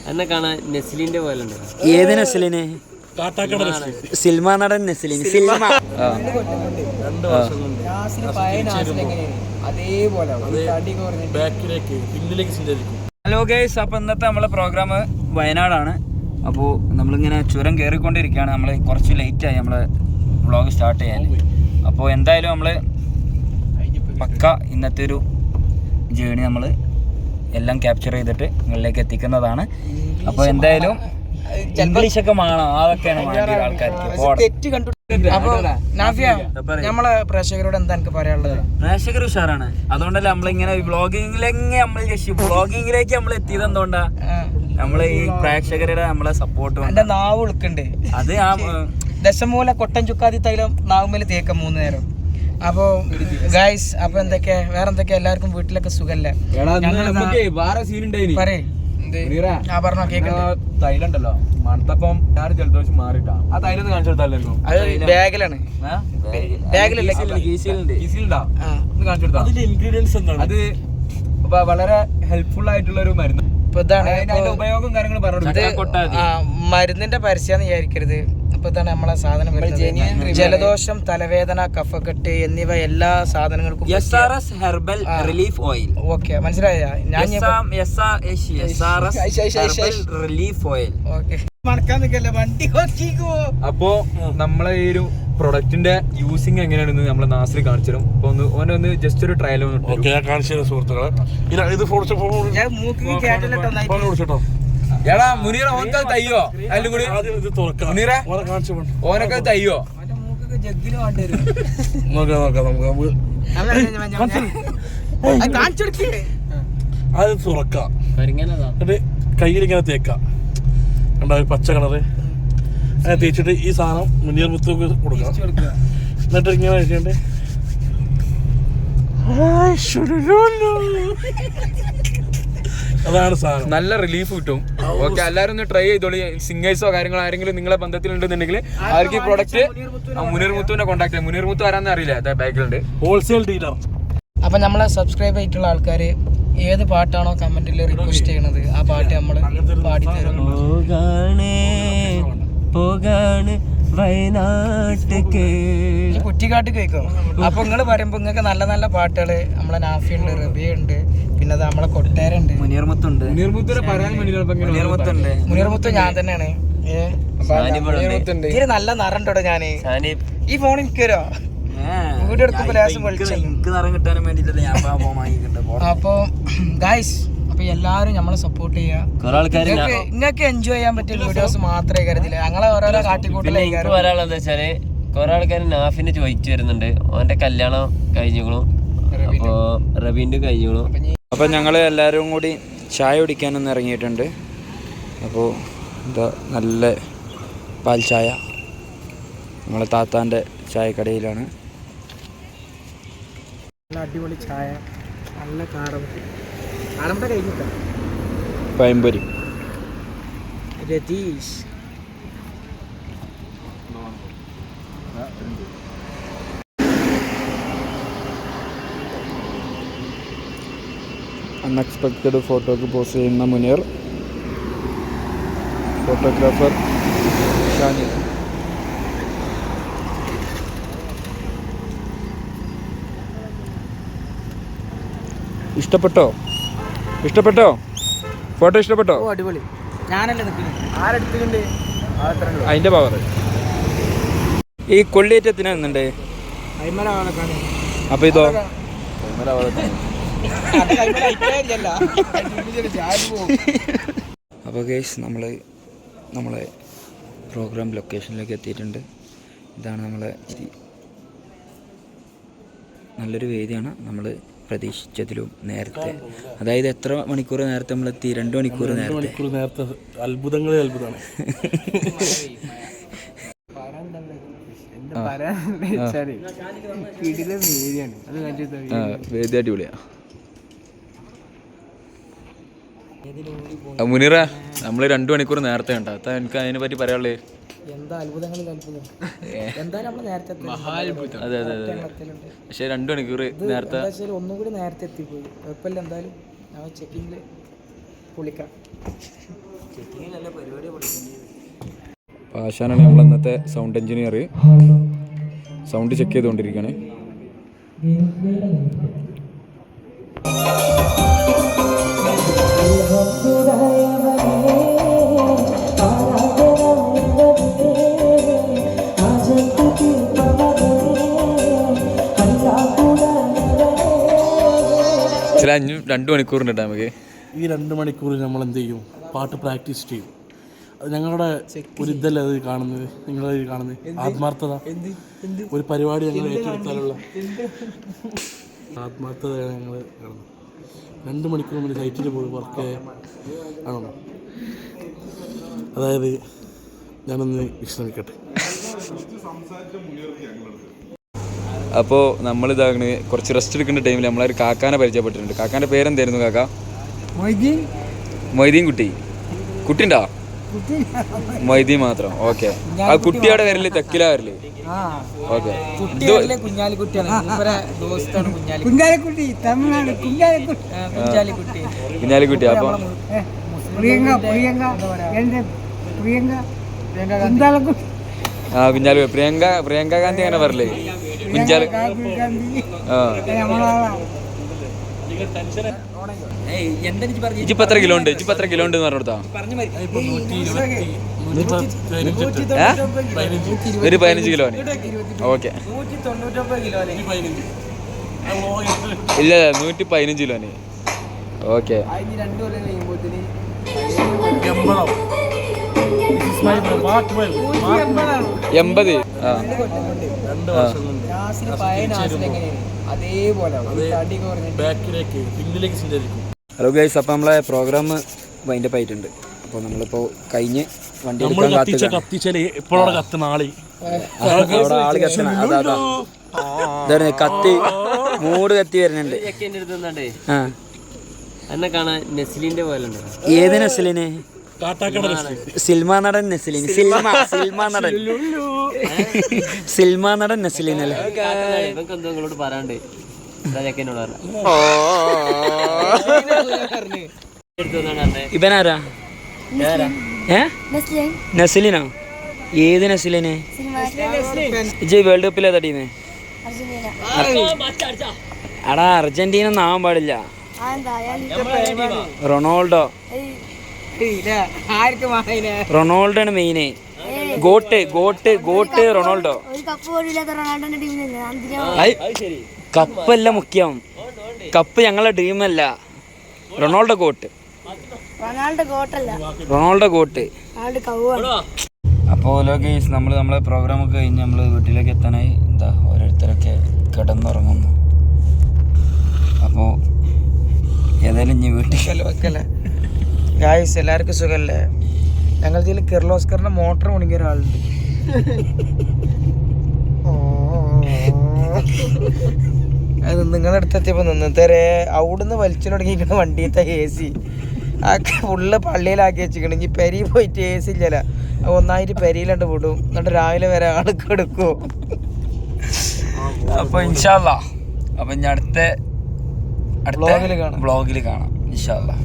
എന്നെ കാണാൻ നെസ്ലിന്റെ പോലെ ഉണ്ട്. ഏത് നെസ്ലിന്? സിൽമ നടൻ നെസ്ലിൻ. സിൽമ ഹലോ ഗൈസ്, അപ്പോൾ ഇന്നത്തെ നമ്മളെ പ്രോഗ്രാം വയനാടാണ്. അപ്പോൾ നമ്മളിങ്ങനെ ചുരം കയറിക്കൊണ്ടിരിക്കുകയാണ്. നമ്മൾ കുറച്ച് ലേറ്റായി നമ്മളെ വ്ളോഗ് സ്റ്റാർട്ട് ചെയ്യാൻ. അപ്പോൾ എന്തായാലും നമ്മൾ പക്ക ഇന്നത്തെ ഒരു ജേണി നമ്മൾ എല്ലാം ക്യാപ്ചർ ചെയ്തിട്ട് നിങ്ങളിലേക്ക് എത്തിക്കുന്നതാണ്. അപ്പോൾ എന്തായാലും ഇംഗ്ലീഷൊക്കെ വേണം, അതൊക്കെയാണ് ആൾക്കാർക്ക്. അപ്പൊ നാഫിയ, നമ്മളെ പ്രേക്ഷകരോട് എന്താ എനിക്ക് പറയാനുള്ളത്? പ്രേക്ഷകർ ഉഷാറാണ്, അതുകൊണ്ടല്ലേ നമ്മളിങ്ങനെ വ്ളോഗിങ്ങിലേക്ക് നമ്മൾ എത്തിയത്. എന്തുകൊണ്ടാ നമ്മള് ഈ പ്രേക്ഷകരുടെ നമ്മളെ സപ്പോർട്ട്. എന്റെ നാവ് ഉളുക്കുണ്ട്, അത് ദശമൂല കൊട്ടൻ ചുക്കാതി തൈലം നാവുമ്മേൽ തേക്കാം 3 നേരം. അപ്പൊ ഗൈസ്, അപ്പൊ എന്തൊക്കെയാ വേറെ എന്തൊക്കെയാ, എല്ലാവർക്കും വീട്ടിലൊക്കെ സുഖല്ലേ? പറയേ പറഞ്ഞോ, കേൾക്കണ്ടോ? തൈലുണ്ടല്ലോ മണത്തപ്പം ജലദോഷം മാറിട്ടാ. ആ തൈലൊന്ന് കാണിച്ചു കൊടുത്താലോ? അത് ബാഗിലാണ്. ബാഗിലല്ലേ? ഇൻഗ്രീഡിയൻസ് അത് വളരെ ഹെൽപ്ഫുൾ ആയിട്ടുള്ള ഒരു മരുന്ന്. ഇപ്പൊ ഇതാണ് അതിന്റെ ഉപയോഗം കാര്യങ്ങളും പറഞ്ഞു. മരുന്നിന്റെ പരസ്യാന്ന് വിചാരിക്കരുത്. ഇപ്പൊ ഇതാണ് നമ്മളെ സാധനം. ജലദോഷം, തലവേദന, കഫക്കെട്ട് എന്നിവ എല്ലാ സാധനങ്ങൾക്കും ഹെർബൽ റിലീഫ് ഓയിൽ. ഓക്കെ, മനസ്സിലായ? ഞാൻ അപ്പോ നമ്മളെ ഈ ഒരു പ്രൊഡക്റ്റിന്റെ യൂസിങ് എങ്ങനെയാണെന്ന് നമ്മളെ നാസിൽ കാണിച്ചു തരും. അപ്പൊ ഒന്ന് ജസ്റ്റ് ഒരു ട്രയൽ സുഹൃത്തുക്കളെ. എടാ മുനീറ, ഓനക്ക് തയ്യോ? അതിലും കൂടി മുനീറ ഓനൊക്കെ തയ്യോ? അത് തുറക്കാം, കയ്യിലിങ്ങനെ തേക്കാം. കണ്ടാ പച്ച കളറ് അങ്ങനെ തേച്ചിട്ട് ഈ സാധനം മുനീർ മുത്തൊക്കെ കൊടുക്കാം. എന്നിട്ട് ഇങ്ങനെ വെച്ചിട്ട് അതാണ് സാധനം. നല്ല റിലീഫ് കിട്ടും. ഓക്കെ, എല്ലാവരും ഒന്ന് ട്രൈ ചെയ്തോളി. സിംഗേഴ്സോ കാര്യങ്ങളോ ആരെങ്കിലും നിങ്ങളെ ബന്ധത്തിലുണ്ടെന്നുണ്ടെങ്കിൽ അവർക്ക് ഈ പ്രോഡക്റ്റ് മുനീർ മുത്തുവിനെ കോൺടാക്ട് ചെയ്യാം. മുനീർ മുത്തു ആരാന്ന് അറിയില്ല, ബാക്കിലുണ്ട്, ഹോൾസെയിൽ ഡീലർ. അപ്പൊ നമ്മളെ സബ്സ്ക്രൈബ് ആയിട്ടുള്ള ആൾക്കാര് ഏത് പാട്ടാണോ കമന്റിൽ റിക്വസ്റ്റ് ചെയ്യണത് ആ പാട്ട് നമ്മള് പാടിത്തരും. കുറ്റിക്കാട്ട് കേൾക്കോ? അപ്പൊ നിങ്ങള് പറയുമ്പോ നിങ്ങൾക്ക് നല്ല നല്ല പാട്ടുകള് നമ്മളെ നാഫിയുണ്ട്, റബിയുണ്ട്, പിന്നെ നമ്മളെ കൊട്ടേരുണ്ട്, മുനീർമുത്തുണ്ട്. മുനീർമുത്ത് ഞാൻ തന്നെയാണ്. ഇതിന് നല്ല നിറണ്ടോ? ഞാന് ഈ ഫോൺ എനിക്ക് തരോ? വീഡിയോ എടുക്കുമ്പോ ലേശം അപ്പൊ ഗൈസ്, അപ്പൊ എല്ലാരും നമ്മളെ സപ്പോർട്ട് ചെയ്യാ. നിങ്ങൾക്ക് എൻജോയ് ചെയ്യാൻ പറ്റിയ വീഡിയോസ് മാത്രമേ കരുതില്ല. ഞങ്ങളെ ഓരോരോ കാട്ടിക്കൂട്ടലേ. പറയാനുള്ളത് വെച്ചാല് കുറെ ആൾക്കാർ നാഫിനെ ചോദിച്ചു വരുന്നുണ്ട്. ഓന്റെ കല്യാണം കഴിഞ്ഞു, അപ്പോ റബീന്റെ കഴിഞ്ഞു. അപ്പോൾ ഞങ്ങൾ എല്ലാവരും കൂടി ചായ കുടിക്കാനൊന്ന് ഇറങ്ങിയിട്ടുണ്ട്. അപ്പോൾ എന്താ നല്ല പാൽ ചായ നമ്മളെ താത്താൻ്റെ ചായക്കടയിലാണ്. നല്ല അടിപൊളി ചായ, നല്ല കാണുമ്പോൾ കഴിഞ്ഞിട്ടോ. പഴംപൊരി. രതീഷ് അൺഎക്സ്പെക്റ്റഡ് ഫോട്ടോക്ക് പോസ് ചെയ്യുന്ന മുനീർ, ഫോട്ടോഗ്രാഫർ ഷാനി. ഇഷ്ടപ്പെട്ടോ? ഫോട്ടോ ഇഷ്ടപ്പെട്ടോ? അടിപൊളി. ഞാനല്ലേ നിൽക്കുന്നത്, ആരെടുത്തിട്ടുണ്ട് അതിൻ്റെ പവർ. ഈ കൊള്ളിയേറ്റത്തിന് എന്നുണ്ട്. അപ്പോൾ ഇതോ അപ്പോൾ ഗൈസ്, നമ്മളെ പ്രോഗ്രാം ലൊക്കേഷനിലേക്ക് എത്തിയിട്ടുണ്ട്. ഇതാണ് നമ്മളെ നല്ലൊരു വേദിയാണ്. നമ്മൾ പ്രതീക്ഷിച്ചതിലും നേരത്തെ, അതായത് എത്ര മണിക്കൂർ നേരത്തെ നമ്മളെത്തി? 2 മണിക്കൂർ നേരത്തെ. അത്ഭുതങ്ങളെ അത്ഭുതമാണ്. വേദി അടിപൊളിയാ. മുനീറ, നമ്മൾ 2 മണിക്കൂർ നേരത്തെ കണ്ട എനിക്ക് അതിനെ പറ്റി പറയാനുള്ളത്. എന്താ അത്ഭുതങ്ങളിൽ അത്ഭുതം. എന്തായാലും നമ്മൾ നേരത്തെ എത്തി. അതെ അതെ അതെ. പക്ഷേ 2 മണിക്കൂർ നേരത്തെ എന്താ വെച്ചാൽ ഒന്നും കൂടി നേരത്തെ എത്തിപ്പോയി. കുഴപ്പമില്ല, എന്തായാലും ഞാൻ ചെക്കിങ്ങിൽ പൊളിക്കാം. ചെക്കിങ്ങിലല്ല പരിപാടി പൊളിക്കേണ്ടത്. ആശാനാണ് നമ്മൾ ഇന്നത്തെ സൗണ്ട് എഞ്ചിനീയർ. സൗണ്ട് ചെക്ക് ചെയ്തുകൊണ്ടിരിക്കുകയാണ്. ചില 2 മണിക്കൂറിനുണ്ട് നമുക്ക്. ഈ 2 മണിക്കൂർ നമ്മൾ എന്ത് ചെയ്യും? പാട്ട് പ്രാക്ടീസ് ചെയ്യും. അത് ഞങ്ങളുടെ ഒരു ഇതല്ല അത് കാണുന്നത്, നിങ്ങളത് കാണുന്നത് ആത്മാർത്ഥത. ഒരു പരിപാടി ഞങ്ങൾ ഏറ്റെടുത്താലുള്ള ആത്മാർത്ഥതയാണ് ഞങ്ങൾ കാണുന്നത്. 2 മണിക്കൂർ മുന്നേ സൈറ്റിൽ പോയി വർക്ക് ആണോ? അതായത് ഞാനൊന്ന് വിശ്രമിക്കട്ടെ. അപ്പോൾ നമ്മളിതാകണ് കുറച്ച് റെസ്റ്റ് എടുക്കേണ്ട ടൈമിൽ നമ്മളൊരു കാക്കാനെ പരിചയപ്പെട്ടിട്ടുണ്ട്. കാക്കാൻ്റെ പേരെന്തായിരുന്നു കാക്ക? മൊയ്തീൻ കുട്ടി. കുട്ടിണ്ടോ? മൊയ്തീൻ മാത്രം. ഓക്കെ. ആ കുട്ടിയുടെ പേരില് തെക്കില വരല്. ഓക്കെ. കുഞ്ഞാലിക്കുട്ടി. അപ്പൊ പ്രിയങ്ക ഗാന്ധി അങ്ങനെ പറയല്ലേ? കുഞ്ചാല്. ഇജിപ്പോ എത്ര കിലോ ഉണ്ട്? ഇജിപ്പോ എത്ര കിലോ ഉണ്ട് എന്ന് പറഞ്ഞുകൊടുത്താ? ഒരു 15 കിലോ. ഓക്കെ. ഇല്ല 115 കിലോന്. ഓക്കെ. 80. ഹലോ ഗൈസ്, അപ്പോൾ നമ്മളെ പ്രോഗ്രാം വൈൻഡപ്പ് ആയിട്ടുണ്ട്. അപ്പോൾ നമ്മളിപ്പോൾ കഴിഞ്ഞ് വണ്ടി ആള് കത്തണം. അതാ കത്തി മൂട് കത്തി വരുന്നുണ്ട്. എന്നെ കാണാൻ നെസ്ലിന്റെ പോലെ. ഏത് നെസ്ലിന്? സിൽമ നടൻ നെസ്ലിന്. സിൽമ നടൻ നെസ്ലിനല്ലേ? നിങ്ങളോട് പറയാണ്ട് ഇവനാരാ? നസ്ലിനോ? ഏത് നസ്ലിന്? ഇജ്ജ് വേൾഡ് കപ്പിൽ ഏതാ ടീമ്? അടാ അർജന്റീന ഒന്നും ആവാൻ പാടില്ല. റൊണാൾഡോ ആണ് മെയിന്. Got Ronaldo. കപ്പല്ല മുഖ്യം, കപ്പ് ഞങ്ങളുടെ ഡ്രീമല്ല. Ronaldo got. അപ്പോൾ ലോകേഷ് നമ്മളെ പ്രോഗ്രാമൊക്കെ കഴിഞ്ഞ് നമ്മൾ വീട്ടിലേക്ക് എത്താനായി. എന്താ ഓരോരുത്തരൊക്കെ കിടന്നുറങ്ങുന്നു. അപ്പോൾ ഏതായാലും ഇനി വീട്ടിൽ വെക്കല്ലേ ഗായ്സ്? എല്ലാവർക്കും സുഖമല്ലേ? ഞങ്ങൾ ഇതിൽ കിർലോസ്കറിന്റെ മോട്ടർ മുണിങ്ങിയ ഒരാളുണ്ട്. അത് നിങ്ങളുടെ അടുത്തെത്തിയപ്പോൾ നിന്നേരെ അവിടുന്ന് വലിച്ചു തുടങ്ങിയിരിക്കുന്ന വണ്ടിയത്തെ AC ആ ഫുള്ള് പള്ളിയിലാക്കി വെച്ചിരിക്കണം. ഇനി പെരി പോയിട്ട് AC ഇല്ലല്ല, ഒന്നായിട്ട് പെരിയിലുണ്ട് വിടും. എന്നിട്ട് രാവിലെ വരെ ആൾക്ക് എടുക്കും. അപ്പോൾ ഇൻഷാ അല്ലാഹ്, അപ്പം ഇനി അടുത്ത വ്ളോഗിൽ കാണാം ഇൻഷാ അല്ലാഹ്.